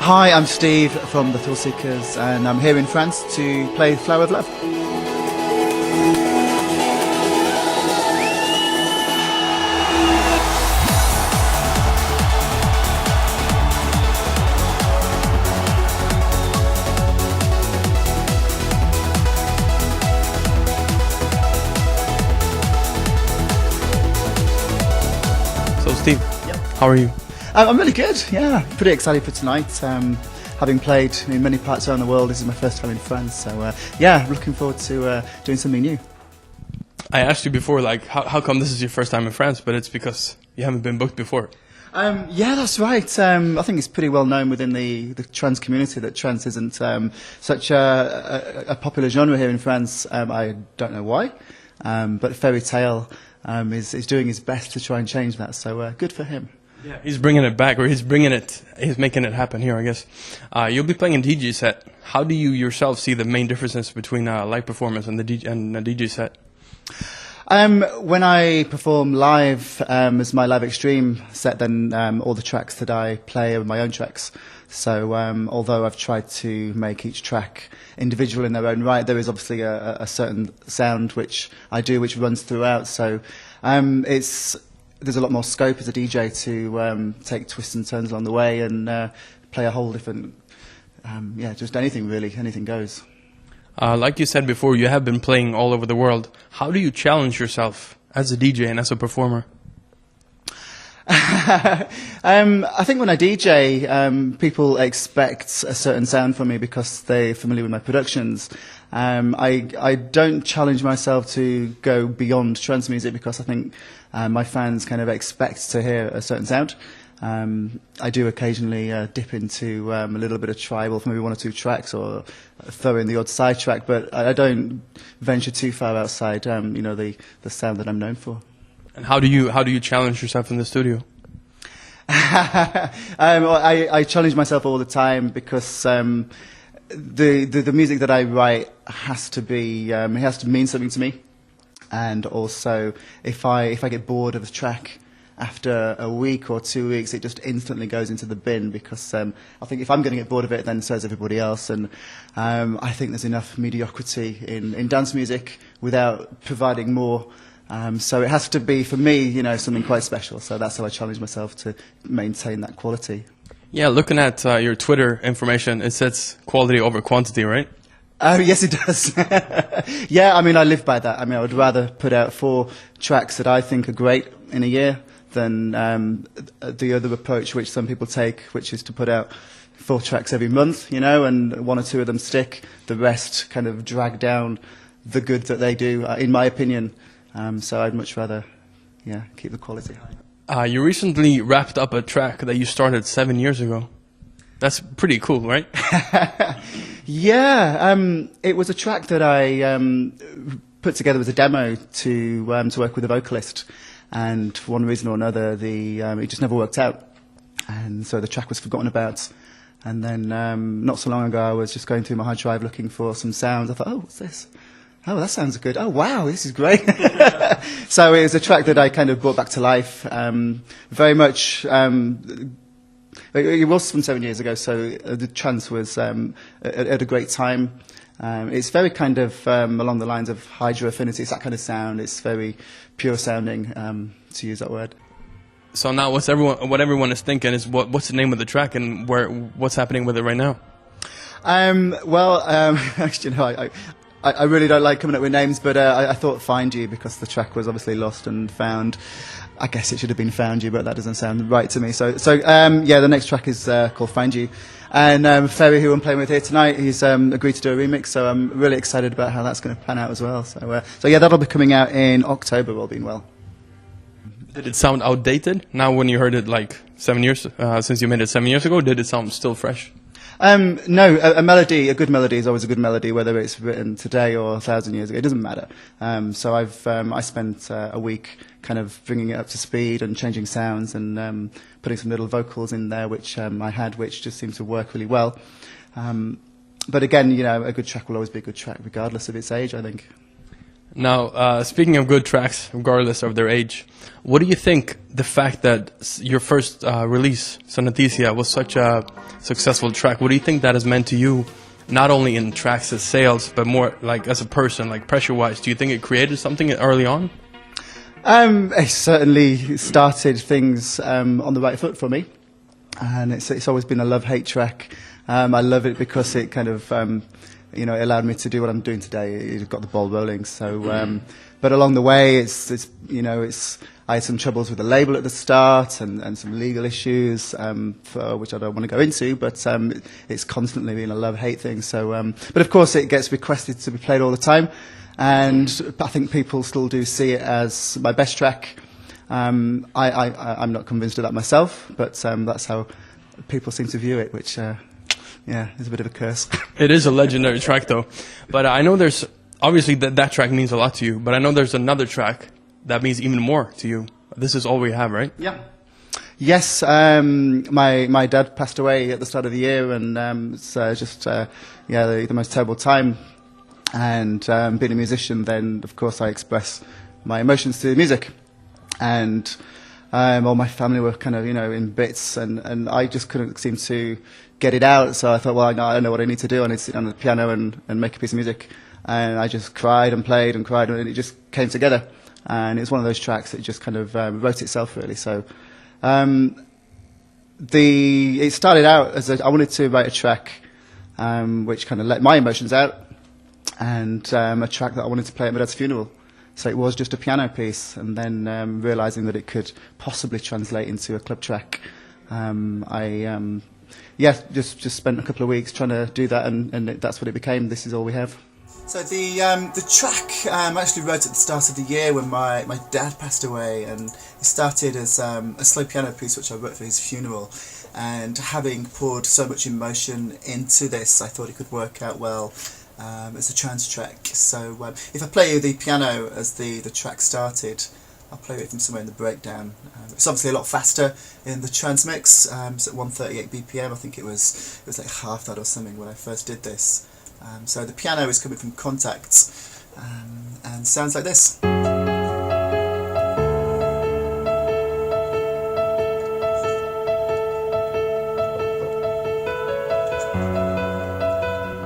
Hi, I'm Steve from the Thrillseekers, and I'm here in France to play Flower of Love. So Steve, how are you? I'm really good, yeah. Pretty excited for tonight. Having played in many parts around the world, this is my first time in France, so yeah, looking forward to doing something new. I asked you before, like, how come this is your first time in France, but it's because you haven't been booked before. Yeah, that's right. I think it's pretty well known within the trance community that trance isn't such a popular genre here in France. I don't know why, but Fairy Tale is doing his best to try and change that, so good for him. Yeah, he's bringing it back, or he's making it happen here, I guess. You'll be playing a DJ set. How do you yourself see the main differences between a live performance and a DJ set? When I perform live as my live xtreme set, then all the tracks that I play are my own tracks. So although I've tried to make each track individual in their own right, there is obviously a certain sound which I do, which runs throughout. So there's a lot more scope as a DJ to take twists and turns along the way and play a whole different, just anything really, anything goes. Like you said before, you have been playing all over the world. How do you challenge yourself as a DJ and as a performer? I think when I DJ, people expect a certain sound from me because they're familiar with my productions. I don't challenge myself to go beyond trance music because I think my fans kind of expect to hear a certain sound. I do occasionally dip into a little bit of tribal for maybe one or two tracks, or throw in the odd side track, but I don't venture too far outside the sound that I'm known for. And how do you challenge yourself in the studio? I challenge myself all the time because the music that I write has to be it has to mean something to me, and also if I get bored of a track after a week or 2 weeks, it just instantly goes into the bin because I think if I'm going to get bored of it, then so is everybody else, and I think there's enough mediocrity in dance music without providing more. So it has to be, for me, something quite special. So that's how I challenge myself to maintain that quality. Yeah, looking at your Twitter information, it says quality over quantity, right? Oh, yes, it does. Yeah, I mean, I live by that. I mean, I would rather put out 4 tracks that I think are great in a year than the other approach which some people take, which is to put out 4 tracks every month, and 1 or 2 of them stick. The rest kind of drag down the good that they do, in my opinion. So I'd much rather, keep the quality high. You recently wrapped up a track that you started 7 years ago. That's pretty cool, right? Yeah, it was a track that I put together as a demo to work with a vocalist, and for one reason or another, it just never worked out, and so the track was forgotten about. And then not so long ago, I was just going through my hard drive looking for some sounds. I thought, oh, what's this? Oh, that sounds good. Oh, wow, this is great. So it was a track that I kind of brought back to life. Very much, it was from 7 years ago, so the Trance was at a great time. It's very kind of along the lines of Hydra Affinity. It's that kind of sound. It's very pure sounding, to use that word. So now what everyone is thinking is what's the name of the track and what's happening with it right now? Actually, no, I really don't like coming up with names, but I thought Find You because the track was obviously lost and found. I guess it should have been Found You, but that doesn't sound right to me. So the next track is called Find You. And Ferry, who I'm playing with here tonight, he's agreed to do a remix, so I'm really excited about how that's going to pan out as well. So yeah, that'll be coming out in October, all being well. Did it sound outdated now when you heard it like 7 years, since you made it 7 years ago? Did it sound still fresh? No, a good melody is always a good melody, whether it's written today or 1,000 years ago. It doesn't matter. So I spent a week kind of bringing it up to speed and changing sounds and putting some little vocals in there, which which just seems to work really well. But again, a good track will always be a good track, regardless of its age, I think. Now, speaking of good tracks, regardless of their age, what do you think the fact that your first release, Synaesthesia, was such a successful track, what do you think that has meant to you, not only in tracks as sales, but more like as a person, like pressure-wise? Do you think it created something early on? It certainly started things on the right foot for me, and it's always been a love-hate track. I love it because it kind of it allowed me to do what I'm doing today. It got the ball rolling. So, but along the way, I had some troubles with the label at the start and some legal issues, for which I don't want to go into. But it's constantly been a love-hate thing. So, but of course, it gets requested to be played all the time, and I think people still do see it as my best track. I'm not convinced of that myself, but that's how people seem to view it, which. Yeah, it's a bit of a curse. It is a legendary track, though. But I know there's... Obviously, that track means a lot to you. But I know there's another track that means even more to you. This Is All We Have, right? Yeah. Yes, my dad passed away at the start of the year, and it's just the most terrible time. And being a musician, then, of course, I express my emotions through music. And all my family were kind of, in bits, and I just couldn't seem to get it out. So I thought, well, I know what I need to do. I need to sit down at the piano and make a piece of music. And I just cried and played and cried, and it just came together. And it's one of those tracks that just kind of wrote itself, really. So it started out as I wanted to write a track which kind of let my emotions out, and a track that I wanted to play at my dad's funeral. So it was just a piano piece, and then realising that it could possibly translate into a club track, just spent a couple of weeks trying to do that, and that's what it became. This Is All We Have. So the track I actually wrote at the start of the year when my dad passed away, and it started as a slow piano piece which I wrote for his funeral. And having poured so much emotion into this, I thought it could work out well as a trance track. So if I play you the piano as the track started, I'll play it from somewhere in the breakdown. It's obviously a lot faster in the trance mix. It's at 138 BPM. I think it was like half that or something when I first did this. So the piano is coming from Contacts and sounds like this.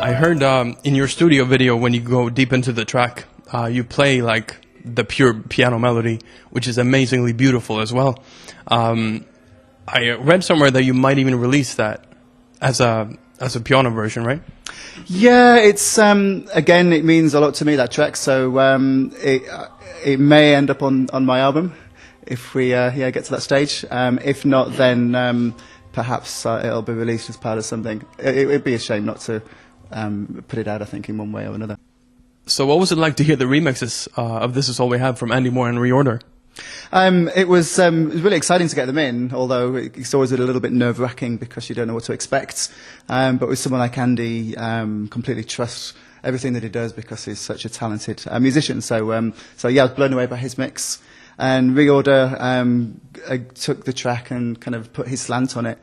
I heard in your studio video, when you go deep into the track, you play like the pure piano melody, which is amazingly beautiful as well. I read somewhere that you might even release that as a piano version, right? Yeah, it's again, it means a lot to me, that track. So it may end up on my album if we get to that stage. If not, then perhaps it'll be released as part of something. It'd be a shame not to put it out, I think, in one way or another. So what was it like to hear the remixes of This Is All We Have from Andy Moore and Reorder? It was really exciting to get them in, although it's always a little bit nerve-wracking because you don't know what to expect. But with someone like Andy, completely trust everything that he does because he's such a talented musician. So yeah, I was blown away by his mix. And Reorder took the track and kind of put his slant on it.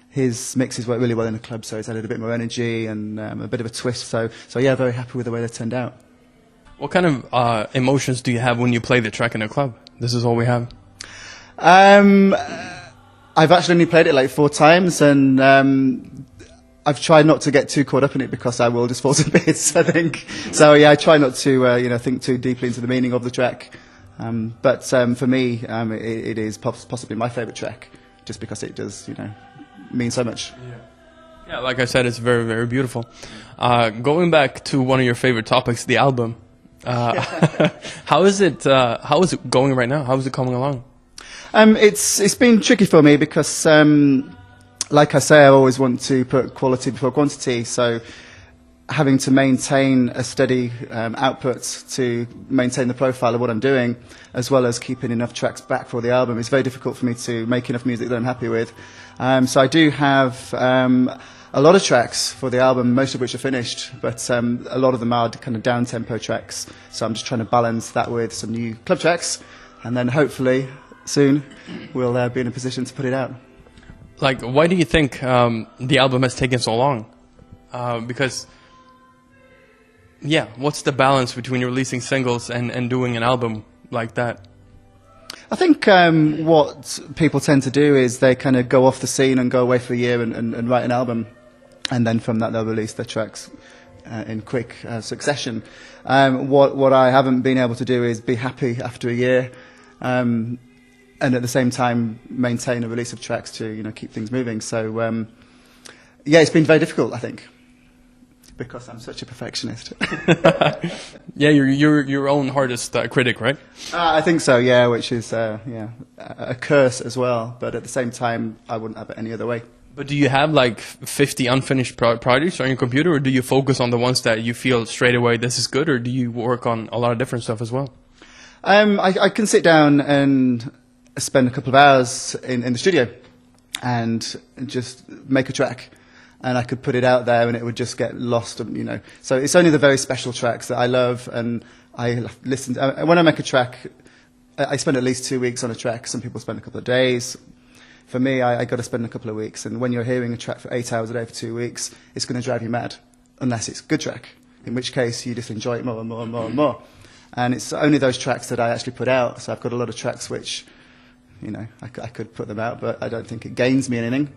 His mixes work really well in the club, so it's added a bit more energy and a bit of a twist. So yeah, very happy with the way they turned out. What kind of emotions do you have when you play the track in a club? This Is All We Have. I've actually only played it like 4 times, and I've tried not to get too caught up in it because I will just fall to bits, I think. So yeah, I try not to think too deeply into the meaning of the track. But for me, it is possibly my favourite track, just because it does mean so much. Yeah, like I said, it's very, very beautiful. Going back to one of your favorite topics, the album. How is it going right now? How is it coming along? It's been tricky for me because, like I say, I always want to put quality before quantity. So having to maintain a steady output to maintain the profile of what I'm doing, as well as keeping enough tracks back for the album, is very difficult for me to make enough music that I'm happy with. So I do have a lot of tracks for the album, most of which are finished, but a lot of them are kind of down-tempo tracks. So I'm just trying to balance that with some new club tracks, and then hopefully soon we'll be in a position to put it out. Like, why do you think the album has taken so long? Because Yeah, what's the balance between releasing singles and doing an album like that? I think what people tend to do is they kind of go off the scene and go away for a year and write an album, and then from that they'll release their tracks in quick succession. What I haven't been able to do is be happy after a year, and at the same time maintain a release of tracks to keep things moving. So yeah, it's been very difficult, I think, because I'm such a perfectionist. Yeah, you're your own hardest critic, right? I think so, yeah, which is a curse as well. But at the same time, I wouldn't have it any other way. But do you have like 50 unfinished projects on your computer, or do you focus on the ones that you feel straight away this is good, or do you work on a lot of different stuff as well? I can sit down and spend a couple of hours in the studio and just make a track. And I could put it out there and it would just get lost, So it's only the very special tracks that I love, and I listen to, when I make a track, I spend at least 2 weeks on a track. Some people spend a couple of days. For me, I got to spend a couple of weeks. And when you're hearing a track for 8 hours a day for 2 weeks, it's going to drive you mad, unless it's a good track, in which case you just enjoy it more and more and more and more. And it's only those tracks that I actually put out. So I've got a lot of tracks which, I could put them out, but I don't think it gains me anything.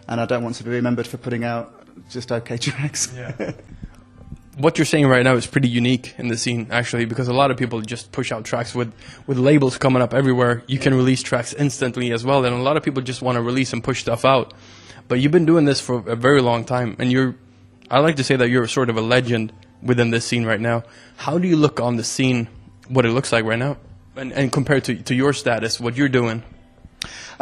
And I don't want to be remembered for putting out just okay tracks. Yeah. What you're saying right now is pretty unique in the scene, actually, because a lot of people just push out tracks with labels coming up everywhere. You can release tracks instantly as well, and a lot of people just want to release and push stuff out. But you've been doing this for a very long time, and I like to say that you're sort of a legend within this scene right now. How do you look on the scene, what it looks like right now, and compared to your status, what you're doing?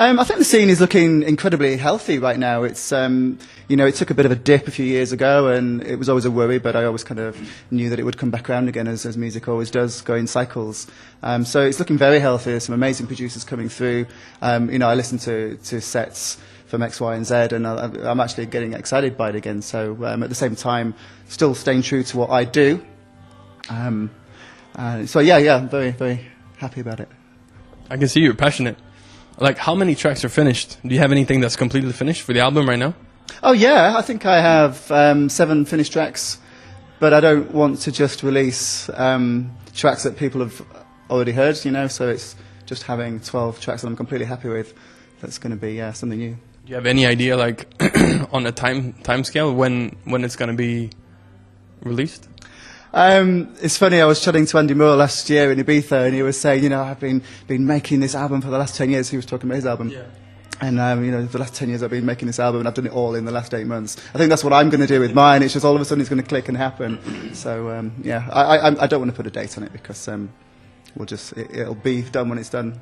I think the scene is looking incredibly healthy right now. It's, it took a bit of a dip a few years ago, and it was always a worry, but I always kind of knew that it would come back around again, as music always does, go in cycles. So it's looking very healthy. There's some amazing producers coming through. I listen to sets from X, Y, and Z, and I'm actually getting excited by it again. So at the same time, still staying true to what I do. So yeah, I'm very, very happy about it. I can see you're passionate. Like, how many tracks are finished? Do you have anything that's completely finished for the album right now? Oh, yeah. I think I have 7 finished tracks, but I don't want to just release tracks that people have already heard, so it's just having 12 tracks that I'm completely happy with. That's going to be something new. Do you have any idea, like, on a time scale when it's going to be released? It's funny, I was chatting to Andy Moore last year in Ibiza, and he was saying, I've been making this album for the last 10 years. He was talking about his album. Yeah. And, the last 10 years I've been making this album, and I've done it all in the last 8 months. I think that's what I'm going to do with mine. It's just all of a sudden it's going to click and happen. So, I don't want to put a date on it, because it'll be done when it's done.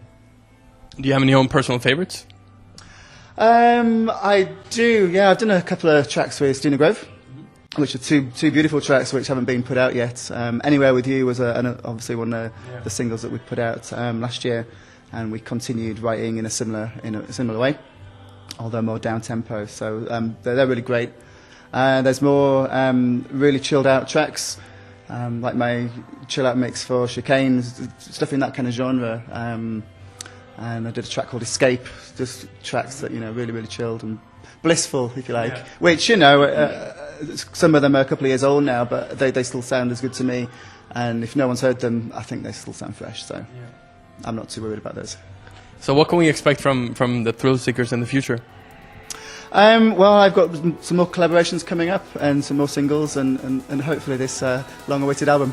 Do you have any own personal favorites? I do, yeah. I've done a couple of tracks with Stina Grove, which are two beautiful tracks which haven't been put out yet. Anywhere With You was obviously one of the singles that we put out last year, and we continued writing in a similar way, although more down tempo. So they're really great. There's more really chilled out tracks, like my chill out mix for Chicane, stuff in that kind of genre. And I did a track called Escape, just tracks that really, really chilled and blissful, if you like. Yeah. Which some of them are a couple of years old now, but they still sound as good to me. And if no one's heard them, I think they still sound fresh. So I'm not too worried about those. So what can we expect from the Thrillseekers in the future? Well, I've got some more collaborations coming up and some more singles, and hopefully this long-awaited album.